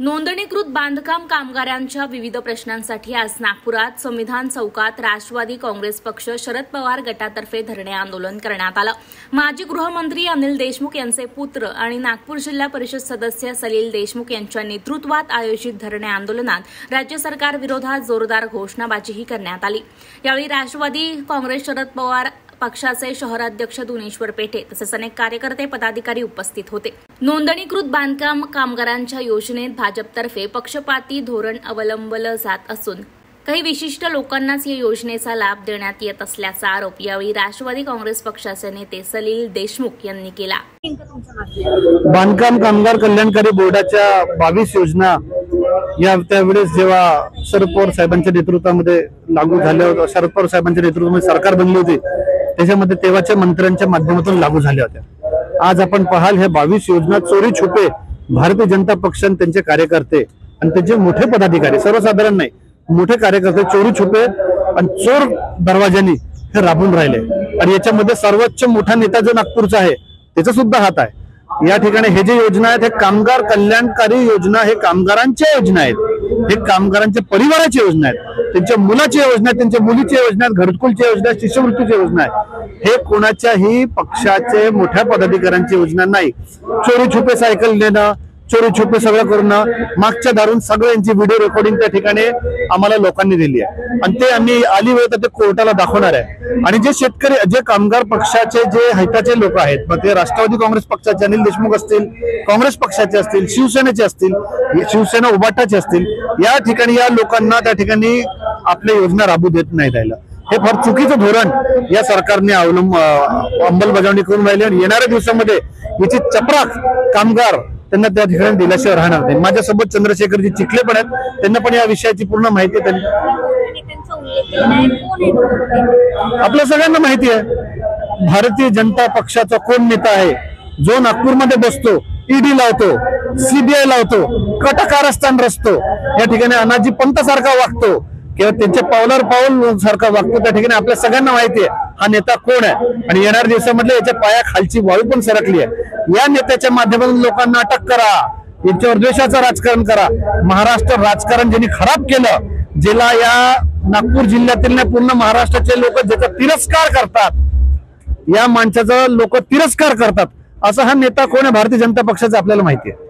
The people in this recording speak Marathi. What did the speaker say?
नोंदणीकृत बांधकाम कामगारांच्या विविध प्रश्नांसाठी आज नागपुरात संविधान चौकात राष्ट्रवादी काँग्रेस पक्ष शरद पवार गटातर्फे धरणे आंदोलन करण्यात आलं। माजी गृहमंत्री अनिल देशमुख यांचे पुत्र आणि नागपूर जिल्हा परिषद सदस्य सलील देशमुख यांच्या नेतृत्वात आयोजित धरणे आंदोलनात राज्य सरकार विरोधात जोरदार घोषणाबाजीही करण्यात आली। यावेळी राष्ट्रवादी काँग्रेस शरद पवार पक्षाचे शहराध्यक्ष दुनेश्वर पेठे तसेच अनेक कार्यकर्ते पदाधिकारी उपस्थित होते। नोंदणीकृत बांधकाम कामगारांच्या योजनेत भाजपतर्फे पक्षपाती धोरण अवलंबलं जात असून काही विशिष्ट लोकांनाच या योजनेचा लाभ देण्यात येत असल्याचा आरोप यावेळी राष्ट्रवादी काँग्रेस पक्षाचे नेते सलील देशमुख यांनी केला। बांधकाम कामगार कल्याणकारी बोर्डाच्या 22 योजना या त्यावेळेस जेव्हा शरद पवार साहेबांच्या नेतृत्वामध्ये लागू झाल्या होत्या, शरद पवार साहेबांच्या नेतृत्वामध्ये सरकार बनली होती, त्याच्यामध्ये तेव्हाच्या मंत्र्यांच्या माध्यमातून लागू झाल्या होत्या। आज आपण पाहाल हे 22 योजना चोरी छुपे भारतीय जनता पक्ष आणि त्यांचे कार्यकर्ते आणि त्यांचे मोठे पदाधिकारी, सर्वसाधारण नाही, मोठे कार्यकर्ते चोरी छुपे आणि चोर दरवाजानी हे राबून राहिले। आणि याच्यामध्ये सर्वोच्च मोठा नेता जो नागपूरचा आहे त्याचा सुद्धा हात आहे। या ठिकाणी हे जे योजना आहेत हे कामगार कल्याणकारी योजना, हे कामगारांच्या योजना आहेत, हे कामगारांच्या परिवाराची योजना आहेत, त्यांच्या मुलाची योजना आहेत, त्यांच्या मुलीची योजना आहेत, घरकुलची योजना आहे, शिष्यवृत्तीची योजना आहे। हे कोणाच्याही पक्षाचे मोठ्या पदाधिकाऱ्यांची योजना नाही। चोरी छुपे सायकल देणं, चोरी छुपे सगळं करणं, मागच्या दारून सगळ्यांची व्हिडिओ रेकॉर्डिंग त्या ठिकाणी आम्हाला लोकांनी दिली आहे आणि ते आम्ही आली वेळ तर ते कोर्टाला दाखवणार आहे। आणि जे शेतकरी, जे कामगार पक्षाचे जे हिताचे लोक आहेत, मग ते राष्ट्रवादी काँग्रेस पक्षाचे अनिल देशमुख असतील, काँग्रेस पक्षाचे असतील, शिवसेनेचे असतील, शिवसेना उबाटाचे असतील, या ठिकाणी या लोकांना त्या ठिकाणी आपल्या योजना राबू देत नाही द्यायला। हे फार चुकीचं धोरण या सरकारने अंमलबजावणी करून राहिले आणि येणाऱ्या दिवसामध्ये याची चपराक कामगार त्यांना त्या ठिकाणी दिल्याशिवाय राहणार नाही। माझ्यासोबत चंद्रशेखरजी चिखले पण आहेत, त्यांना पण या विषयाची पूर्ण माहिती आहे। आपल्या सगळ्यांना माहिती आहे भारतीय जनता पक्षाचा कोण नेता आहे, जो नागपूरमध्ये बसतो, ईडी लावतो, सीबीआय लावतो, कटकारस्थान रचतो, या ठिकाणी अनाजी पंत सारखा वागतो किंवा त्यांच्या पावलावर पाऊल सारखा वागतो। त्या ठिकाणी आपल्या सगळ्यांना माहिती आहे हा नेता कोण आहे आणि येणाऱ्या दिवसामध्ये याच्या पायाखालची वाळू पण सरकली आहे। या नेत्याच्या माध्यमातून लोकांना अटक करा, यांच्यावर द्वेषाचं राजकारण करा। महाराष्ट्र राजकारण ज्यांनी खराब केलं, ज्याला या नागपूर जिल्ह्यातील पूर्ण महाराष्ट्राचे लोक ज्याचा तिरस्कार करतात, या माणसाचा लोक तिरस्कार करतात, असा हा नेता कोण आहे भारतीय जनता पक्षाचा आपल्याला माहिती आहे।